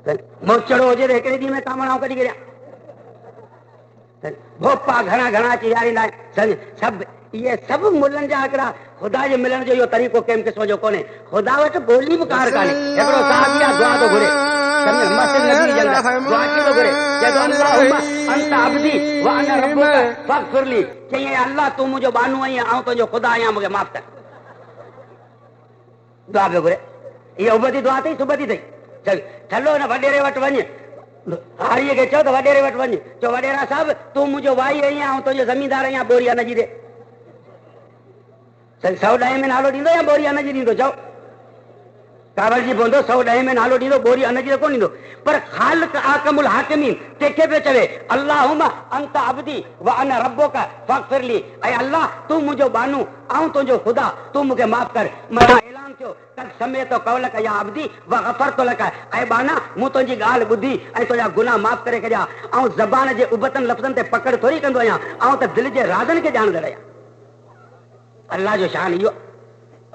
मोचड़ो हुजे त हिकिड़े ॾींहं में कामणाऊं कढी करियां। भोपा घणा घणा अची यारींदा आहिनि। सभु इहे सभु मुलनि जा हिकिड़ा ख़ुदा जे मिलण जो इहो तरीक़ो कंहिं क़िस्म जो कोन्हे। ख़ुदा वटि ॿोली बि कार कान्हे। हिकिड़ो साहबी आहे दुआ थो घुरे, मस्जिद नबी जे अंदरि दुआ कीअं थो घुरे, चए थो अल्लाहुम्मा अंत अब्दी व अना रब्बुका फग़फिर ली। चई अल्लाह तूं मुंहिंजो बानू आहीं, आउं तुंहिंजो ख़ुदा आहियां, मूंखे माफ़ कर। दुआ पियो घुरे। इहा उबती दुआ अथई, सुबती अथई। ठलो न वॾेरे वटि वञ, हारीअ खे चओ त वॾेरे वटि वञ, चओ वॾेरा साहिब तूं मुंहिंजो भाई आहीं, आउं तुंहिंजो ज़मीनदार आहियां, बोरिया न जी दे। 110 में नालो ॾींदो या बोरी अन जी ॾींदो? चओ कावल जी पवंदो 110 में नालो ॾींदो, बोरी अन जी कोन ॾींदो। पर ख़ालिक़ आकमुल हाकिमीन तंहिंखे पियो चवे अल्लाहुम्मा अंत अब्दी व अना रब्बुका फग़फिर ली। ऐं अल्लाह तूं मुंहिंजो बानू, आउं तुंहिंजो ख़ुदा, तूं मूंखे माफ़ कर। मां ऐलान कयो कद समेतो कौलक या अब्दी व गफ़रतु लक। ऐं बाना मूं तुंहिंजी ॻाल्हि ॿुधी ऐं तुंहिंजा गुनाह माफ़ करे छॾिया। ऐं ज़बान जे उबतनि लफ़्ज़नि ते पकड़ थोरी कंदो आहियां, ऐं त दिलि जे राज़नि खे ॼाणंदड़ आहियां। अल्लाह जो शान इहो,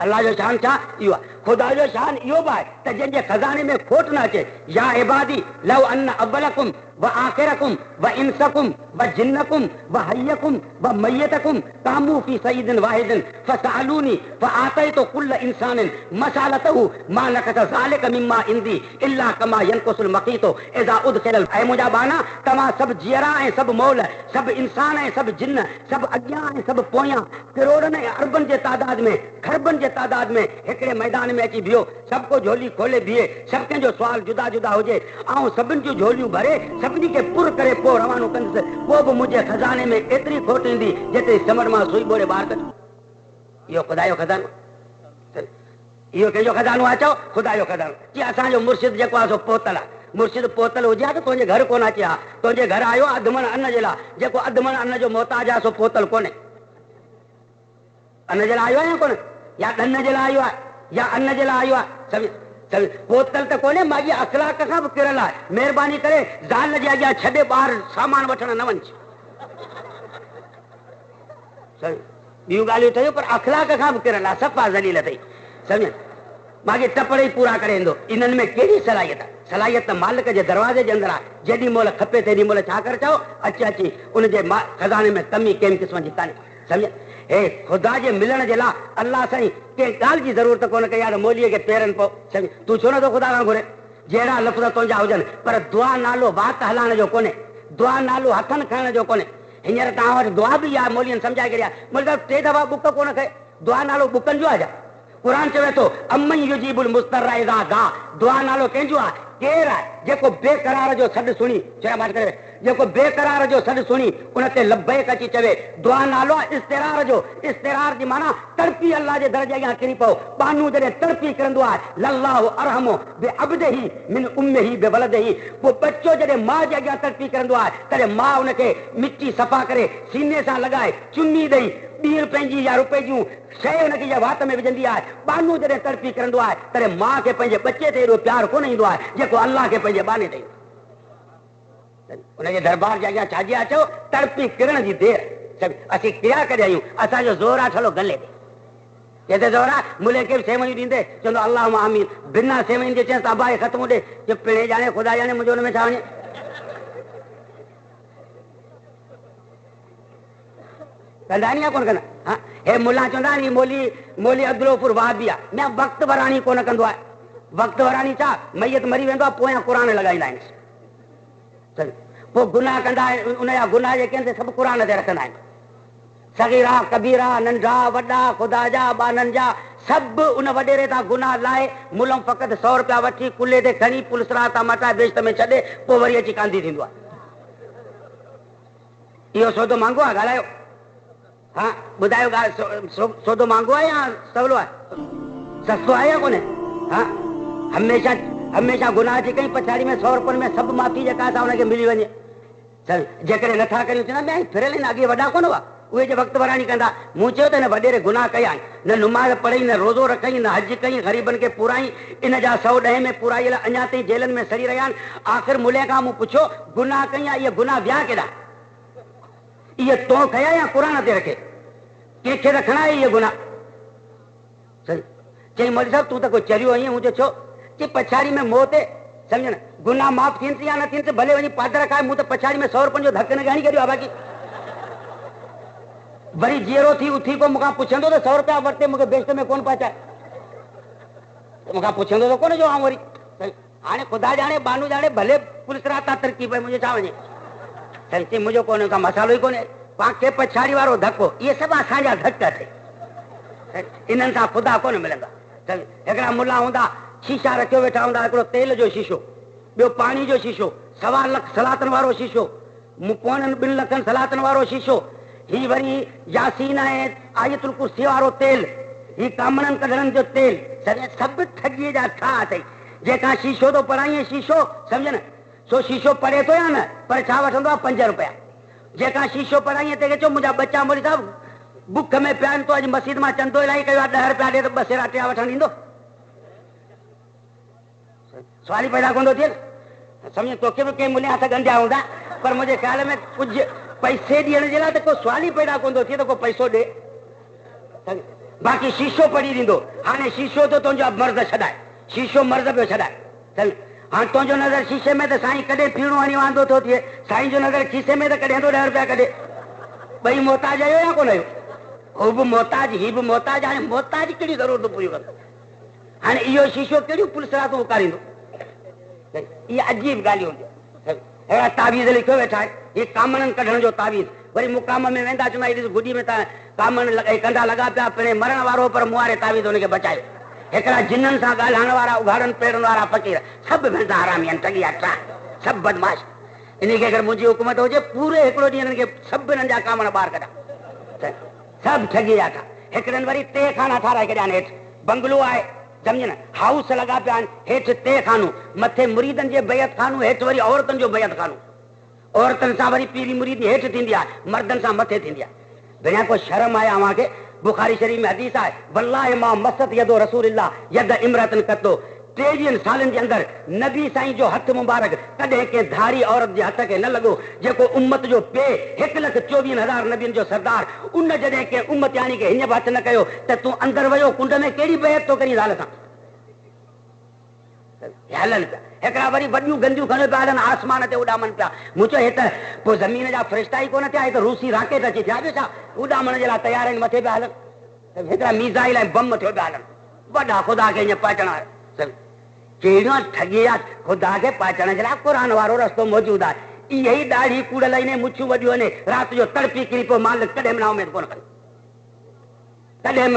अल्लाह जो शान छा इहो आहे। ख़ुदा जो शान इहो बि आहे त जंहिंजे खज़ाने में खोट न अचे। या इबादी लव अन अव्वलकुम व आखिरकुम व इंसकुम व जिन्नकुम व हय्यकुम व मय्यतकुम कामू फी सईदिन वाहिदिन फसअलूनी फआतैतु कुल्ल इंसानिन मसालतहु मा नकत ज़ालिक मिम्मा इंदी इल्ला कमा यनकुसुल मक़ीतो इज़ा उदखिलल। ऐं मुंहिंजा बाना तव्हां सभु जीअरा ऐं सभु मौल, सभु इंसान ऐं सभु जिन्न, सभु अॻियां ऐं सभु पोयां, करोड़नि ऐं अरबनि जे तादाद में, खरबनि जे तादाद में हिकिड़े मैदान में अची बीहो। सभु को झोली खोले बीहे, सभु कंहिंजो सुवाल जुदा जुदा हुजे, ऐं सभिनि जूं झोलियूं भरे सभिनी खे पुर करे पोइ रवानो कंदुसि। पोइ बि मुंहिंजे खज़ाने में एतिरी खोट ईंदी जेतिरी समर मां सुई ॿोड़े ॿार कजो। इहो ख़ुदा जो खज़ानो, इहो कंहिंजो खज़ानो आहे? चओ ख़ुदा जो खज़ानो। जीअं असांजो मुर्शिद जेको आहे सो पोतल आहे। मुर्शिद पोतल हुजे हा त तुंहिंजे घर कोन अचे हा। तुंहिंजे घर आयो अधमण अन्न जे लाइ। जेको अधमण अन्न जो मोहताज आहे सो पोतल कोन्हे। अन्न जे लाइ आयो आहे या कोन, या ॾन जे लाइ आयो आहे, या अन्न जे लाइ आयो आहे। पोतल त कोन्हे, माॻी अखलाक खां बि किरल आहे। महिरबानी करे ज़ाल जे अॻियां छॾे ॿार सामान वठण न वञ। ॿियूं ॻाल्हियूं ठहियूं पर अखलाक खां बि किरल आहे, सफ़ा ज़लील अथई। सम्झ माॻे टपड़ ई पूरा करे ईंदो। इन्हनि में कहिड़ी सलाहियत आहे? सलाहियत मालिक जे दरवाज़े जे अंदरि आहे। जेॾी महिल खपे तेॾी महिल छा करे चओ अची अची उनजे खज़ाने में कमी कंहिं क़िस्म जी कान्हे। सम्झ हे ख़ुदा जे मिलण जे लाइ अल्लाह साईं कंहिं ॻाल्हि जी ज़रूरत कोन्हे के यार मौलीअ खे पेरनि पोइ। सम्झ तूं छो नथो ख़ुदा खां घुरे? जहिड़ा लफ़्ज़ तुंहिंजा हुजनि, पर दुआ नालो वात हलाइण जो कोन्हे, दुआ नालो हथनि खणण जो कोन्हे। हींअर तव्हां वटि दुआ बि आहे, मौलियनि सम्झाए करे मौली साहिब 3 दफ़ा बुक कोन कए। दुआ नालो बुकनि जो आहे छा? क़ुर चवे थो अमन युजीबुल मुस्तर्रा इज़ा दा। दुआ नालो कंहिंजो आहे? केरु आहे जेको बेकरार जो सॾु सुणी, जेको बेकरार जो सॾु सुणी उन ते लब्बैक अची चवे। दुआ नालो आहे इस्तिरार जो। इस्तिरार जी माना तड़पी अल्लाह जे दर जे अॻियां किरी पओ। बानू जॾहिं तड़पी किरंदो आहे लल्लाहु अरहमु बिअब्दिही मिन उम्मिही बिवलदिही। पोइ बच्चो जॾहिं माउ जे अॻियां तड़पी किरंदो आहे तॾहिं माउ उनखे मिटी सफ़ा करे सीने सां लॻाए चुनी ॾेई ॿीर पंहिंजी या रुपए जूं शइ हुनखे या वात में विझंदी आहे। बानू जॾहिं तड़पी किरंदो आहे तॾहिं माउ खे पंहिंजे बचे ते एॾो प्यारु कोन ईंदो आहे जेको अल्लाह खे पंहिंजे बाने ते। उनजे दरबार जे अॻियां छाजे अचो? तड़पी किरण जी देरि। असीं किरिया करे आहियूं, असांजो ज़ोर आहे ठलो गले ते। किथे ज़ोर आहे? मुले खे बि सेवयूं ॾींदे चवंदो अल्लाह आमीन। बिना सेवयुनि जे चइसि अबा खे ख़तमु ॾे, जो पिणे ॼाणे ख़ुदा ॼाणे मुंहिंजो हुन में छा वञे। कंदा आहिनि या कोन कंदा? हा हे मुला चवंदा आहिनि मोली अब्दुलपुर वाहबी आहे। न वक़्तु वराणी कोन कंदो आहे। वक़्तु वराणी छा? मैयत मरी वेंदो आहे पोयां क़ुर लॻाईंदा आहिनि। पोइ गुनाह कंदा आहिनि, उनजा गुनाह जेके आहिनि सभु क़ुर ते रखंदा आहिनि। सगीरा कबीरा नंढा वॾा ख़ुदा जा ॿाननि जा सभु उन वॾेरे तां गुनाह लाहे मुलम फ़क़ति 100 रुपया वठी कुल्हे ते खणी पुलिसरा तां मटाए बेश्त में छॾे पोइ वरी अची कांदी थींदो आहे। इहो सौदो महांगो आहे? ॻाल्हायो हा ॿुधायो सौदो महांगो आहे या सवलो आहे? सस्तो आहे या कोन्हे? हा हमेशह गुनाह जी कई पछाड़ी में 100 रुपयनि में सभु माफ़ी जेका असां हुनखे मिली वञे। जेकॾहिं नथा करियूं चवंदा फिरियल आहिनि, अॻे वॾा कोन हुआ उहे जे वक़्तु वराणी कंदा। मूं चयो त हिन वॾेरे गुनाह कया आहिनि, न नुमाज़ पढ़ी, न रोज़ो रखई, न हज कई, ग़रीबनि खे पूराई। इन जा 110 में पूराई अञा ताईं जेलनि में सड़ी रहिया आहिनि। आख़िर मुले खां मूं पुछियो गुनाह कई आहे, इहे गुनाह विया केॾा? इहे तो कया या क़ुर ते रखे? कंहिंखे रखणा आहे इहे गुनाह? चई मौली साहिब तूं त कोई चरियो आहीं। मूं चयो छो? कि पछाड़ी में मौत समझ न गुनाह माफ़ थियनि या न थियनि भले वञी पादर खाए मूं त पछाड़ी में 100 रुपयनि जो धक न ॻणी करियो आहे बाक़ी वरी जीअरो थी उथी को मूंखां पुछंदो त 100 रुपया वरिते मूंखे बेस्ट में कोन पहुचाए मूंखां पुछंदो त कोन जो आऊं वरी हाणे ख़ुदा ॼाणे बानू ॼाणे भले पुलिस राता तरक़ी पई मुंहिंजो छा वञे चई मुंहिंजो कोन्हे का मसालो ई कोन्हे पाण पछाड़ी वारो धको इहे सभु असांजा धक थिए इन्हनि सां ख़ुदा कोन मिलंदा हिकिड़ा मुला हूंदा शीशा रखियो वेठा हूंदा हिकिड़ो तेल जो शीशो ॿियो पाणी जो शीशो 1.25 लख सलातनि वारो शीशो 2.25 लखनि सलातनि वारो शीशो ही वरी यासीन ऐं आयतुल कुर्सी वारो तेल ही कामणनि कढणनि जो तेल सभु ठॻीअ जा ठा अथई जेका शीशो थो पढ़ाई शीशो सम्झ न सो शीशो पढ़े थो या न पर छा वठंदो आहे 5 रुपया जेका शीशो पढ़ाई ते चओ मुंहिंजा बच्चा मोली साहब बुख में पिया आहिनि तो अॼु मस्जिद मां चंदो इलाही कयो आहे 10 रुपया ॾे त 2 सेरा 3 वठणु ईंदो सवाल ई पैदा कोन थो थिए सम्झ तोखे बि कंहिं मुलिया हथ गंढिया हूंदा पर मुंहिंजे ख़्याल में कुझु पैसे ॾियण जे लाइ त को सवाल ई पैदा कोन थो थिए त को पैसो ॾे बाक़ी शीशो पढ़ी ॾींदो हाणे शीशो तो तुंहिंजो मर्द छॾाए शीशो मर्द पियो छॾाए हाणे तुंहिंजो नज़र शीशे में त साईं कॾहिं पीणो हणी वांदो थो थिए साईं जो नज़र शीशे में त कॾहिं थो 10 रुपया कढे ॿई मोहताज आहियो या कोन आहियो हू बि मोहताज ही बि मोहताज हाणे मोहताज कहिड़ी ज़रूरत पूरी कंदो हाणे इहो शीशो कहिड़ियूं पुलिस रातूं उकारींदो इहे अजीब ॻाल्हियूं हूंदियूं अहिड़ा तावीज़ लिखियो वेठा आहे हे कामणनि कढण जो तावीज़ वरी मुकाम में वेंदा चवंदा ॾिस गुॾी में त कामण कंधा लॻा पिया पिणे मरण वारो पर मुआरे तावीज़ हुनखे बचायो हिकिड़ा जिन्ननि सां ॻाल्हाइण वारा उघाड़नि पेरनि वारा फ़क़ीर सभु वेंदा हरामी आहिनि ठॻिया ट्रा सभु बदमाश इन खे अगरि मुंहिंजी हुकूमत हुजे पूरे हिकिड़ो ॾींहुं हिननि खे सभु हिननि जा कामण ॿाहिरि कढा सभु ठॻी जा ठा हिकिड़नि वरी 3 खाना ठाराए छॾिया आहिनि हेठि बंगलो आहे सम्झ न हाउस लॻा पिया आहिनि हेठि 3 खानूं मथे मुरीदनि जे बैत खानूं हेठि वरी औरतुनि जो बैत खानूं औरतुनि सां वरी पीरी मुरीदी हेठि थींदी आहे मर्दनि सां मथे थींदी आहे बिना को शर्म आहे अव्हांखे बुखारी शरीफ़ में हदीस आहे वल्लाहि मां मसत यदो रसूलिल्लाह यद इमरतन कतो 23 सालनि जे अंदरि नबी साईं जो हथ मुबारक कॾहिं कंहिं धारी औरत जे हथ खे न लॻो जेको उम्मत जो पे 1,24,000 नबियुनि जो सरदार उन जॾहिं कंहिं उम्मत यानी के हिन बि हथ न कयो त तूं अंदरि वियो कुंड में कहिड़ी बेहत थो करी ज़ाल सां हलनि पिया हिकिड़ा वरी वॾियूं गंदियूं खणी पिया हलनि आसमान ते उॾामनि पिया मूं चयो हे त पोइ ज़मीन जा फ़रिश्ता ई कोन थिया हे त रूसी राकेट अची थिया पियो छा उॾामण जे लाइ तयार आहिनि मथे पिया हलनि हिकिड़ा मीज़ाइल ऐं बम थियो पिया हलनि वॾा ख़ुदा खे ईअं पहचण कहिड़ो ठॻिया ख़ुदा खे पहचण जे लाइ क़ुर वारो रस्तो मौजूदु आहे इहे ई ॾाढी कूड़ लहीने मुछूं वॾियूं आहिनि राति जो तड़पी किरी पोइ मालिक कॾहिं बि ना उमेद कोन कंदो कॾहिं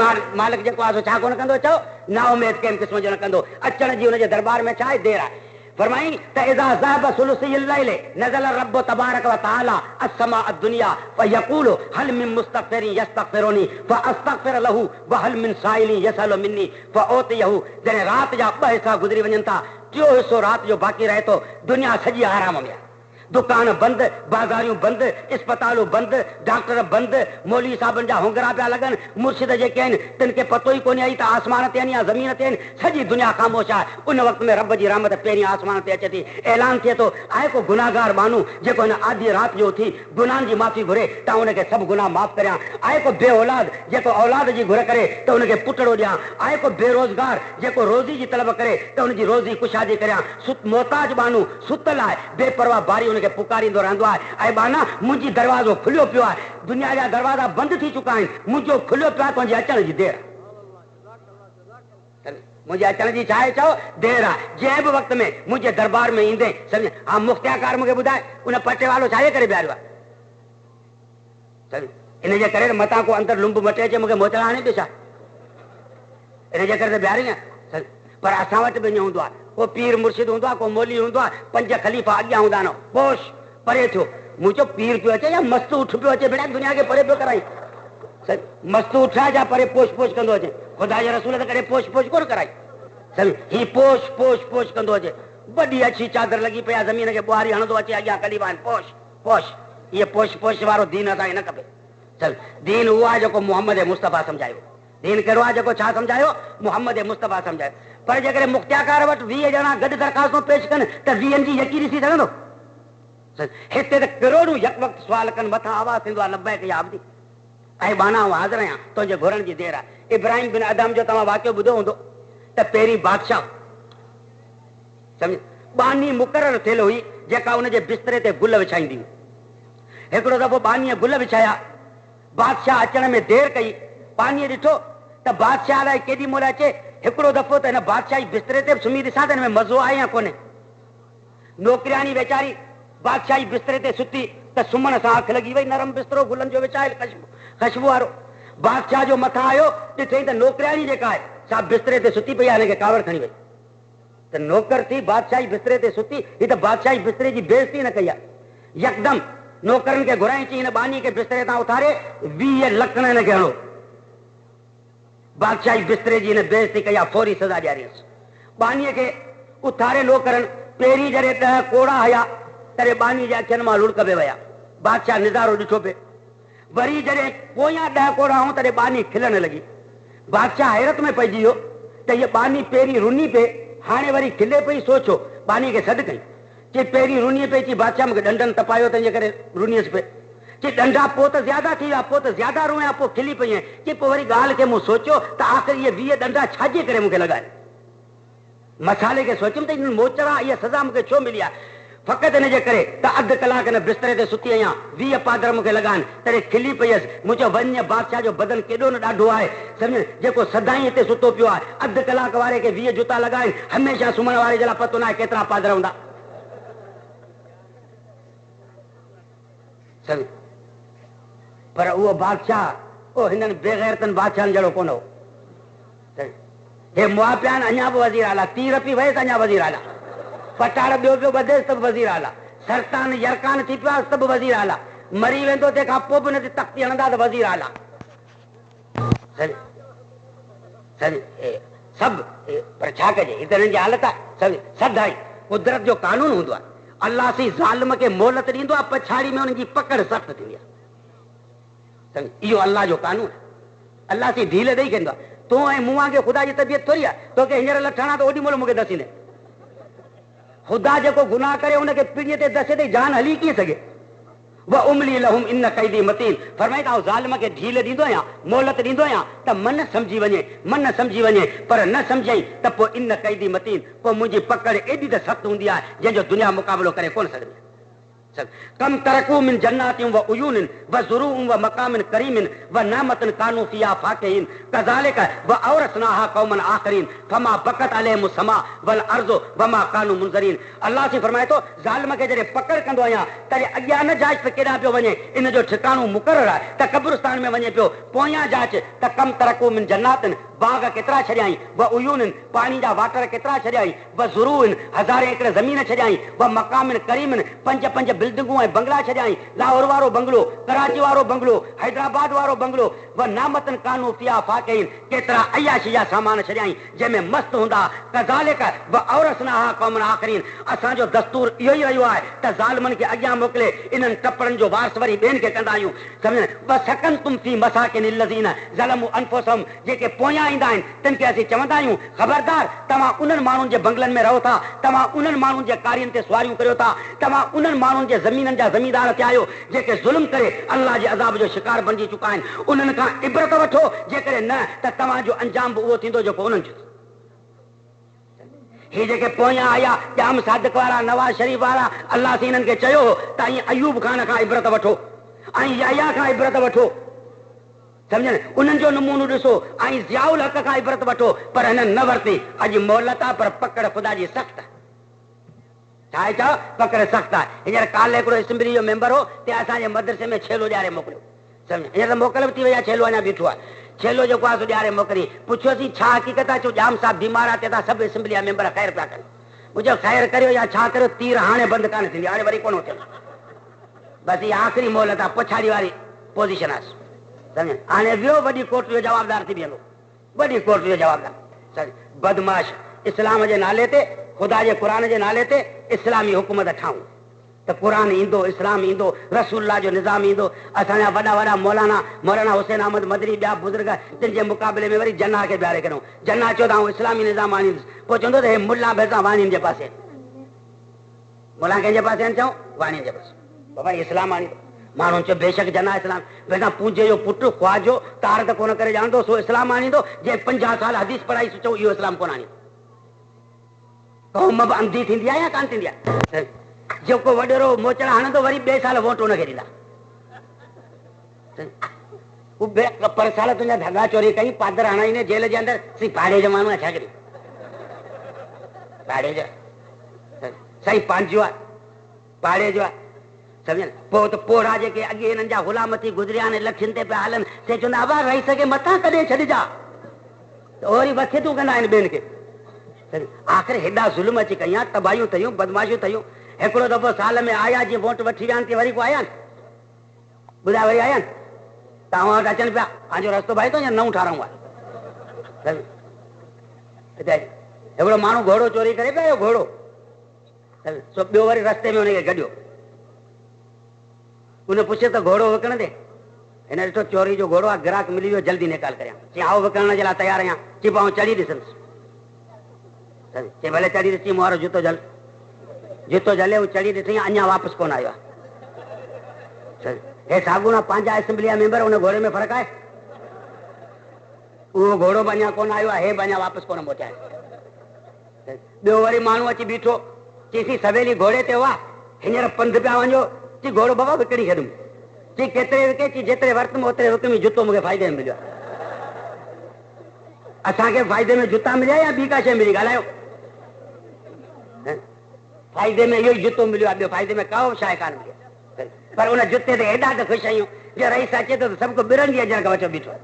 मालिक जेको आहे छा कोन कंदो चओ ना उमेद कंहिं क़िस्म जो न कंदो अचण जी हुनजे दरबार में छा आहे देर आहे फरमाई त इज़ा ज़हब सुलुसिल लैल नज़ल रब्बु तबारक व तआला अस्समा अद्दुनिया फयक़ूलु हल मिन मुस्तग़फिरिन यस्तग़फिरुनी फअस्तग़फिर लहू व हल मिन साइलिन यसअलु मिन्नी फओतियहु जॾहिं राति जा 2 हिस्सा गुज़री वञनि था 3 हिस्सो राति जो बाक़ी रहे थो दुनिया सॼी आराम में आहे दुकान बंदि बाज़ारियूं बंदि अस्पतालूं बंदि डॉक्टर बंदि मौलवी साहबनि जा होंगरा पिया लॻनि मुर्शिद जेके आहिनि तिन खे पतो ई कोन्हे त आसमान ते आहिनि या ज़मीन ते आहिनि सॼी दुनिया ख़ामोश आहे उन वक़्त में रब जी रहमत पहिरीं आसमान ते अचे थी ऐलान थिए थो आहे को गुनाहगार माण्हू जेको हिन आधी राति जो उथी गुनाहनि जी माफ़ी घुरे त हुनखे सभु गुनाह माफ़ करियां आहे को बे औलाद जेको औलाद जी घुर करे त हुनखे पुटड़ो ॾियां आहे को बेरोज़गार जेको रोज़ी जी तलब करे त हुनजी रोज़ी कुशादी करियां मोहताज माण्हू सुतल आहे बेपरवाह बारी खे पुकारींदो रहंदो आहे ऐं बाना मुंहिंजी दरवाज़ो खुलियो पियो आहे दुनिया जा दरवाज़ा बंदि थी चुका आहिनि मुंहिंजो खुलियो पियो आहे तुंहिंजे अचण जी देर मुंहिंजे अचण जी छा आहे चओ देर आहे जंहिं बि वक़्त में मुंहिंजे दरबार में ईंदे सम्झ हा मुख़्तियारकार मूंखे ॿुधाए उन पटे वारो छाजे करे बीहारियो आहे इन जे करे मथां को अंदरि लुंब मटे अचे मूंखे मोचड़ हाणे बि छा इन जे करे त बीहारी आहे पर असां वटि बि ईअं हूंदो आहे को पीर मुर्शिद हूंदो आहे को मौली हूंदो आहे 5 ख़लीफ़ा अॻियां हूंदा आहिनि पोश परे थियो मूं चयो पीर पियो अचे या मस्तु उठ पियो अचे बेटा दुनिया खे परे पियो कराई मस्तु उठ आहे या परे पोश पोश कंदो अचे ख़ुदा जे रसूल त कॾहिं पोश पोश कोन कराई सही ही पोश पोश पोश कंदो अचे वॾी अछी चादर लॻी पई आहे ज़मीन खे ॿुहारी हणंदो अचे अॻियां ख़लीफ़ा आहिनि पोश पोश इहे पोश पोश वारो दीन असांखे न खपे चल दीन उहो आहे जेको मोहम्मद मुस्तफ़ा सम्झायो दीन कहिड़ो आहे जेको छा सम्झायो मोहम्मद मुस्तफ़ा सम्झायो पर जेकॾहिं मुख़्तियारकार वटि 20 ॼणा गॾु दरख़्वास्तूं पेश कनि त 20 जी यकी ॾिसी सघंदो हिते त करोड़ूं यक वक़्तु सुवाल कनि मथां आवाज़ थींदो आहे लब्बैक या अब्दी ऐं बाना हाज़िर आहियां तुंहिंजे घुरण जी देर आहे इब्राहिम बिन अदम जो तव्हां वाक़ियो ॿुधो हूंदो त पहिरीं बादशाह सम्झ बानी मुक़रर थियल हुई जेका उनजे बिस्तरे ते गुल विछाईंदी हुई। हिकिड़ो दफ़ो बानीअ गुल विछाया, बादशाह अचण में देर कई। बानीअ ॾिठो त बादशाह लाइ केॾी महिल अचे, हिकिड़ो दफ़ो त हिन बादशाही बिस्तरे ते सुम्ही ॾिसां त हिन में मज़ो आहे या कोन्हे। नौकिरियाणी वेचारी बादशाही बिस्तरे ते सुती त सुम्हण सां अखि लॻी वई, नरम बिस्तरो गुलनि जो विछायल ख़ुशबू वारो। बादशाह जो मथां आयो, ॾिठई त नौकिरियाणी जेका आहे सा बिस्तरे ते सुती पई आहे, हिनखे कावड़ खणी वई। त नौकर थी बादशाही बिस्तरे ते सुती, हीअ त बादशाही बिस्तरे जी बेइज़ती न कई आहे। यकदम नौकरनि खे घुराई चई हिन बानी खे बिस्तरे तां उथारे 20 लकड़ हिनखे हणो। बादशाही बिस्तरे जी हिन बेइज़ती कई आहे, फौरी सज़ा ॾियारीसि। बानीअ खे उथारे नौकरनि पहिरीं जॾहिं 10 कोड़ा हया तॾहिं बानी जे अखियुनि मां लुड़क पे विया। बादशाह निज़ारो ॾिठो पिए। वरी जॾहिं पोयां 10 कोड़ा हूं तॾहिं बानी खिलण लॻी। बादशाह हैरत में पइजी वियो त हीअ बानी पहिरीं रुनी पे, हाणे वरी खिले पई। सोचो, बानी खे सॾु कई, चई पहिरीं रुनी पे, चई बादशाह मूंखे ॾंडनि तपायो तंहिंजे करे रुनीअसि पे। चई ॾंडा पोइ त ज़्यादा थी विया, पोइ त ज़्यादा रुया, पोइ खिली पई आहीं। चई पोइ वरी ॻाल्हि खे मूं सोचियो त आख़िर इहे 20 ॾंडा छाजे करे मूंखे लॻाए। मसाले खे सोचियुमि त इन मोचड़ा इहा सज़ा मूंखे छो मिली आहे। फ़क़ति हिनजे करे त अधु कलाक हिन बिस्तरे ते सुती आहियां, 20 पादर मूंखे लॻाइनि, तॾहिं खिली पई हुयसि। मुंहिंजो वञ बादशाह जो बदन केॾो न ॾाढो आहे, सम्झ, जेको सदाईं हिते सुतो पियो आहे। अधु कलाक वारे खे 20 जूता लॻाइनि, हमेशह सुम्हण वारे जे लाइ पतो न आहे केतिरा पादर हूंदा। पर उहो बादशाह, उहो हिननि बेग़ैरतनि बादशाहनि जहिड़ो कोन हो। हे मुआपिया आहिनि, अञा बि वज़ीर आला, तीर पई वहे त अञा वज़ीर आला, पटाड़ ॿियो पियो ॿधेसि त बि वज़ीर आला, सरतान यरकान थी पियो आहे त बि वज़ीर आला, मरी वेंदो तंहिंखां पोइ बि हुनजी तख़्ती हणंदा त वज़ीर आला। सभु पर छा कजे, हिते हिननि जी हालत आहे सदाई कुदरत जो कानून हूंदो आहे। अलाह सी ज़ालिम खे मोहलत ॾींदो आहे, पछाड़ी में हुनजी पकड़ सख़्तु थींदी आहे। इहो अलाह जो कानून आहे। अलाह सी ढील ॾेई कंदो आहे। तूं ऐं मूं वांगुरु ख़ुदा जी तबियत थोरी आहे, तोखे हींअर लठणा त ओॾी महिल मूंखे दसींदे। ख़ुदा जेको गुनाह करे उनखे पीढ़ीअ ते दसे ते जान हली कीअं सघे। व उमली लहुम इन कैदी मतीन, फरमाए त ज़ालिम खे ढील ॾींदो आहियां, मोहलत ॾींदो आहियां त मन सम्झी वञे, पर न सम्झई त पोइ इन कैदी मतीन, पोइ मुंहिंजी पकड़ एॾी त सख़्तु हूंदी आहे जंहिंजो दुनिया मुक़ाबिलो करे कोन सघंदी। कम तरकू मिन जन्नातिन व उयूनिन व ज़ुरूउन व मकामिन करीमिन व नामतन कानू फिया फाकिहिन कज़ालिक व औरसनाहा कौमन आखरीन फमा बकत अलैहिम समा वल अर्ज़ वमा कानू मुनज़रीन। अल्लाह से फरमाए तो ज़ालिम खे जॾहिं पकड़ कंदो आहियां तॾहिं अॻियां न जांच त केॾां पियो वञे, इन जो ठिकाणो मुक़रर आहे त क़ब्रिस्तान में वञे पियो। पोयां जांच त कम तरकू मिन जन्नातिन, बाग केतिरा छॾियाई, व उयूनिन, पाणी जा वाटर केतिरा छॾियाई, व ज़ुरूइन, 1000 एकड़ ज़मीन छॾियाई, व मकामिन करीमिन, 5 बिल्डिंगूं ऐं बंगला छॾियाई, लाहौर वारो बंगलो, कराची वारो बंगलो, हैदराबाद वारो बंगलो, व नामतन कानू फिया फाकिहिन, केतिरा अयाशी जा सामान छॾियाई जंहिंमें मस्त हूंदा। कज़ालिक व औरसनाहा कौमन आखरीन, असांजो दस्तूर इहो ई रहियो आहे त ज़ालिमनि खे अॻियां मोकिले इन्हनि टपड़नि जो वारस वरी ॿियनि खे कंदा आहियूं। सम्झ, व सकनतुम फी मसाकिनिल लज़ीना ज़लमू अनफुसहुम, जेके पोयां ईंदा आहिनि तिन खे असीं चवंदा आहियूं ख़बरदार तव्हां उन्हनि माण्हुनि जे बंगलनि में रहो था, तव्हां उन्हनि माण्हुनि जे कारियुनि ते सुवारियूं करियो था, तव्हां उन्हनि माण्हुनि जे ज़मीननि जा ज़मीनदार थिया आहियो जेके ज़ुल्म करे अल्लाह जे अज़ाब जो शिकार बणिजी चुका आहिनि। उन्हनि खां इबरत वठो, जेकॾहिं न त तव्हांजो अंजाम बि उहो थींदो जेको उन्हनि जो। हे जेके पोयां आया जाम सादिक वारा, नवाज़ शरीफ़ वारा, अल्लाह से हिननि खे चयो त ईअं अयूब खान खां इबरत वठो ऐं याया खां इबरत वठो, सम्झनि, उन्हनि जो नमूनो ॾिसो ऐं ज़ियाउल हक़ खां इबरत वठो, पर हिननि न वरिती। अॼु मोहलत आहे पर पकड़ ख़ुदा जी सख़्त आहे। छा आहे, चओ पकड़ सख़्त आहे। हींअर काल हिकिड़ो असेंबली जो मेंबर हो, ते असांजे मदरसे में छेलो ॾियारे मोकिलियो। सम्झ, हींअर त मोकल बि थी वई आहे, छेलो अञा बीठो आहे। छेलो जेको आहे सो ॾियारे मोकिली। पुछियोसीं छा हक़ीक़त आहे, चयो जाम साहब बीमार आहे, ते सभु असेंबली जा मेंबर ख़ैर पिया कनि। मुंहिंजो ख़ैर करियो या छा करियो, तीर हाणे बंदि कान थींदी, हाणे वरी कोन थिए। बसि इहा आख़िरी मोहलत आहे, पछाड़ी वारी पोज़ीशन आहे। सम्झ, हाणे वियो वॾी कोर्ट जो जवाबदार थी बीहंदो, वॾी कोर्ट जो जवाबदार। सम्झ, बदमाश इस्लाम जे नाले ते, ख़ुदा जे क़ुर जे नाले ते इस्लामी हुकूमत ठाहूं त क़ुर ईंदो, इस्लाम ईंदो, रसूलुल्लाह जो निज़ाम ईंदो। असांजा वॾा वॾा मौलाना हुसैन अहमद मदनी, ॿिया बुज़ुर्ग, जिन जे मुक़ाबले में वरी जन्ना खे ॿियारे करूं। जन्ना चयो त आउं इस्लामी निज़ाम आणींदुसि, पोइ चवंदो त हे मुला भैसा वाणियुनि जे पासे, मुला कंहिंजे पासे आहिनि, चऊं वाणियुनि जे पासे, बाबा इस्लाम आणींदो। माण्हुनि चयो बेशक जन्ना इस्लाम, भैसा पूंजे जो पुटु ख्वाजो तार त कोन करे ॼाणंदो, सो इस्लाम आणींदो। जे 50 साल हदीस पढ़ाई चऊं इहो इस्लाम कोन आणींदो। क़ौम बि अंधी थींदी आहे या कान थींदी आहे? जेको वॾेरो मोचड़ा हणंदो वरी ॿिए साल वोट हुनखे ॾींदा। पर साल तुंहिंजा धगा चोरी कई, पादर हणाईंदे जेल जे अंदरि, सी भाड़े जो माण्हू आहे छा करियो? भाड़े जो साईं पंहिंजो आहे, भाड़े जो आहे, सम्झ न? पोइ त पोड़ा जेके अॻे हिननि जा ग़ुलाम थी गुज़रिया आहिनि, लखनि ते पिया हलनि, से चवंदा अबा रही सघे मथां कॾहिं छॾिजा, त वरी वथियतूं कंदा आहिनि ॿियनि खे। आख़िर हेॾा ज़ुल्म अची कई, तबाहियूं थियूं, बदमाशियूं थियूं। हिकिड़ो दफ़ो साल में आया, जीअं वोट वठी विया आहिनि, वरी को आया आहिनि? ॿुधाए वरी आया आहिनि? तव्हां वटि अचनि पिया, पंहिंजो रस्तो भाई थो या नऊं ठाराऊं आहे? हिकिड़ो माण्हू घोड़ो चोरी करे पियो, घोड़ो ॿियो वरी रस्ते में हुनखे गॾियो। उन पुछे त घोड़ो विकण दे। हिन ॾिठो चोरी जो घोड़ो आहे, ग्राहक मिली वियो, जल्दी निकाल करियां। चई आओ विकणण जे लाइ तयारु आहियां। चई पाऊं चढ़ी ॾिसंदुसि। चई भले चढ़ी ॾिसी, मूं वारो जूतो जल, जूतो जले, हू चढ़ी ॾिठी, अञा वापसि कोन आयो आहे। हे साॻियो न पंहिंजा असेंबली जा मेंबर, उन घोड़े में फ़र्क़ु आहे? उहो घोड़ो बि अञा कोन आयो आहे, हे बि अञा वापसि कोन मोटियाए। ॿियो वरी माण्हू अची बीठो, चईसी सवेली घोड़े ते हुआ, हींअर पंधु पिया वञो। चई घोड़ो बाबा विकिणी छॾियुमि। चई केतिरे विके? चई जेतिरे वरितुमि ओतिरे विकिमी, जूतो मूंखे फ़ाइदे में मिलियो। असांखे फ़ाइदे में जूता मिलिया या ॿी का शइ मिली? ॻाल्हायो। फ़ाइदे में इहो ई जूतो मिलियो आहे, ॿियो फ़ाइदे में का शइ कान मिली। पर उन जूते ते हेॾा त ख़ुशि आहियूं, जो रईस अचे थो त सभु को ॿिरनि जी अजर खां वचो बीठो आहे।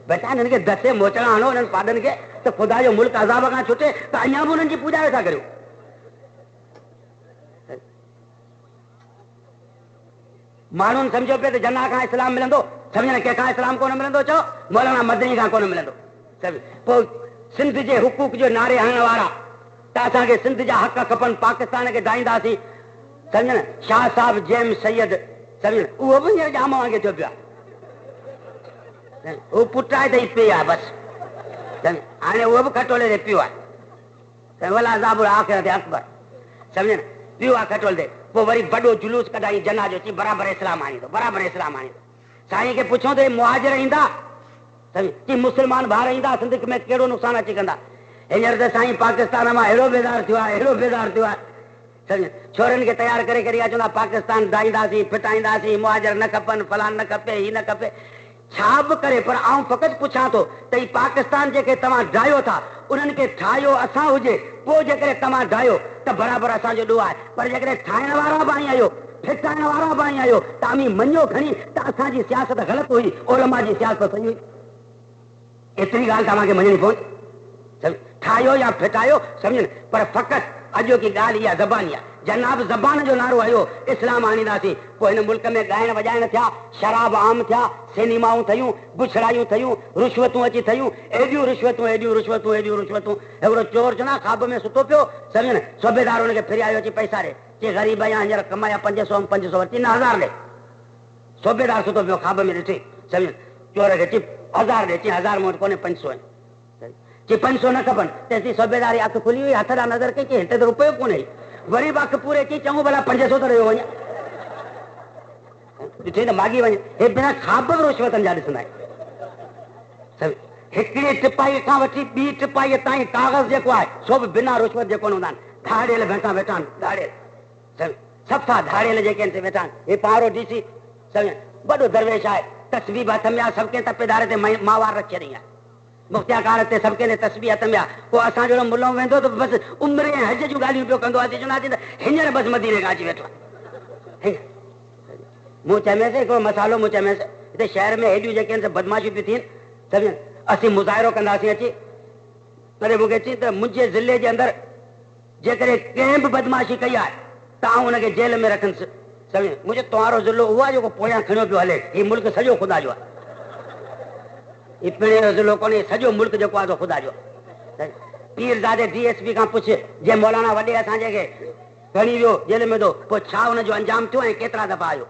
बेटा हिननि खे दसे मोचड़ा हणो, हिननि पादनि खे, त ख़ुदा जो मुल्क अज़ाब खां छुटे, त अञा बि हुननि जी पूॼा वेठा करियो। माण्हुनि सम्झो पियो त जना खां इस्लाम मिलंदो, सम्झ न कंहिंखां इस्लाम कोन मिलंदो, चओ मौलाना मदनी खां कोन मिलंदो। पोइ सिंध जे हुकूक जो नारे हणण वारा, त असांखे सिंध जा हक़ खपनि, पाकिस्तान खे दाईंदासीं, सम्झ न? शाह साहब जेम सैयद, सम्झ न? उहो बि हींअर जाम वांगुरु थियो पियो आहे। उहो पुटाए त पियो आहे बसि, हाणे उहो बि खटोले ते पियो आहे। वला अज़ाबुल आख़िरत अकबर, सम्झ न? पियो आहे खटोले ते। पोइ वरी वॾो जुलूस कढाई जना जो, चई बराबरि इस्लाम आणींदो, बराबरि इस्लाम आणींदो। साईं खे पुछो त मुहाजिर ईंदा, चई मुस्लमान ॿार ईंदा, सिंध में कहिड़ो नुक़सानु अची कंदा? हींअर त साईं पाकिस्तान मां अहिड़ो बेज़ार थियो आहे, अहिड़ो बेज़ार थियो आहे, सम्झ? छोरनि खे तयारु करे करे चवंदा पाकिस्तान दाईंदासीं, फिटाईंदासीं, मुहाजिर न खपनि, फलान न खपे, ही न खपे, छा बि करे। पर आउं फ़क़ति पुछां थो त ही पाकिस्तान जेके तव्हां ढायो था, उन्हनि खे ठाहियो असां हुजे, पोइ जेकॾहिं तव्हां ढायो त बराबरि असांजो ॾोह आहे। पर जेकॾहिं ठाहिण वारा बि आहियो, फिटाइण वारा बि आहियो, तव्हां मञो खणी त असांजी सियासत ग़लति हुई, ओलमा जी सियासत सही हुई। एतिरी ॻाल्हि तव्हांखे मञणी पवंदी। ठाहियो या फिटायो, सम्झ न? पर फ़क़ति अॼोकी ॻाल्हि इहा ज़बानी आहे। जनाब ज़बान जो नारो हयो, इस्लाम आणींदासीं। पोइ हिन मुल्क में ॻाइण वॼाइण थिया, शराब आम थिया, सिनेमाऊं ठहियूं, बुछड़ायूं ठहियूं, रुश्वतूं अची ठहियूं, एॾियूं रुश्वतूं, एॾियूं रुश्वतूं, एॾियूं रुश्वतूं। हिकिड़ो चोर चवंदा ख़्वाब में सुतो पियो, सम्झ न? सूबेदार हुनखे फिरी आयो, अची पैसा ॾे। चई ग़रीब आहियां, हींअर कमाया 500 500 वरिती न 1000 ॾे। सूबेदार सुतो पियो ख़्वाब में ॾिठी, सम्झ? चोर खे चई 1000 ॾे। चई 1000 मूं वटि कोन्हे, 500 आहिनि। चई 500 न खपनि। तेसीं सूबेदार जी अखि खुली हुई, हथ ॾांहुं नज़र कई, चई हिते त रुपयो कोन्हे। वरी बि अखि पूरे चई चङो भला 500 त रहियो वञे, ॾिठे त माॻी वञे। हे बिना ख़्वाब बि रुश्वतनि जा ॾिसंदा आहिनि। हिकिड़ी टिपाई खां वठी ॿी टिपाई ताईं कागज़ जेको आहे, सो बि बिना रुश्वत जे कोन हूंदा आहिनि। धाड़ियल वेठा वेठा आहिनि, धाड़ियल, सफ़ा धाड़ियल जेके आहिनि से वेठा आहिनि। हे पारो डीसी, सम्झ? वॾो दरवेश आहे, तस्बीह हथ में आहे, सभु कंहिं तपेदारे ते मावार रखी छॾी आहे, मुख़्तियाकार ते सभु कंहिं तस्बीह हथ में आहे। पोइ असां जहिड़ो मुल्लो वेंदो त बसि उमिरि ऐं हज जूं ॻाल्हियूं पियो कंदो आहे। चवंदासीं त हींअर बसि मदीने खां अची वेठो आहे। मूं चयोमांसि हिकिड़ो मसालो, मूं चयोमांसि हिते शहर में हेॾियूं जेके आहिनि बदमाशियूं पियूं थियनि, सम्झ? असीं मुज़ाहिरो कंदासीं अची। तॾहिं मूंखे चई त मुंहिंजे ज़िले जे अंदरि जेकॾहिं कंहिं बि बदमाशी कई आहे त आउं हुनखे जेल में रखंदुसि, सम्झ? मुंहिंजो तव्हांजो ज़िलो उहो आहे जेको पोयां खणियो पियो हले। हीउ मुल्क सॼो ख़ुदा जो आहे, हीउ पिणे जो ज़िलो कोन्हे, सॼो मुल्क जेको आहे ख़ुदा जो। पीरज़ादे DSP खां पुछ, जे मौलाना वॾे असांजे खे खणी वियो जेल में, पोइ छा हुनजो अंजाम थियो ऐं केतिरा दफ़ा आयो।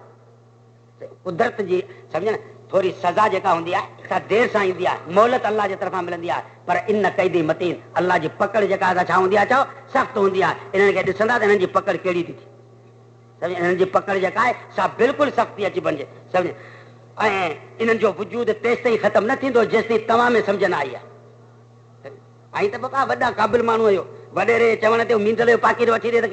कुदरत जी, सम्झ न? थोरी सज़ा जेका हूंदी आहे सा देरि सां ईंदी आहे, मोहलत अल्लाह जे तरफ़ां मिलंदी आहे। पर इन कैदी मतीन, अल्लाह जी पकड़ जेका छा हूंदी आहे, चओ सख़्तु हूंदी आहे। इन्हनि खे ॾिसंदा त हिननि जी पकड़ कहिड़ी थी थिए, सम्झ? हिननि जी पकड़ जेका आहे सा बिल्कुलु सख़्ती अची वञे, सम्झ? ऐं इन्हनि जो वजूद तेसि ताईं ख़तमु न थींदो जेसि ताईं तव्हां में सम्झ न आई आहे। ऐं त बाबा वॾा क़ाबिल माण्हू हुयो, वॾेरे चवण ते मींदड़ जो पाकीट वठी ॾे त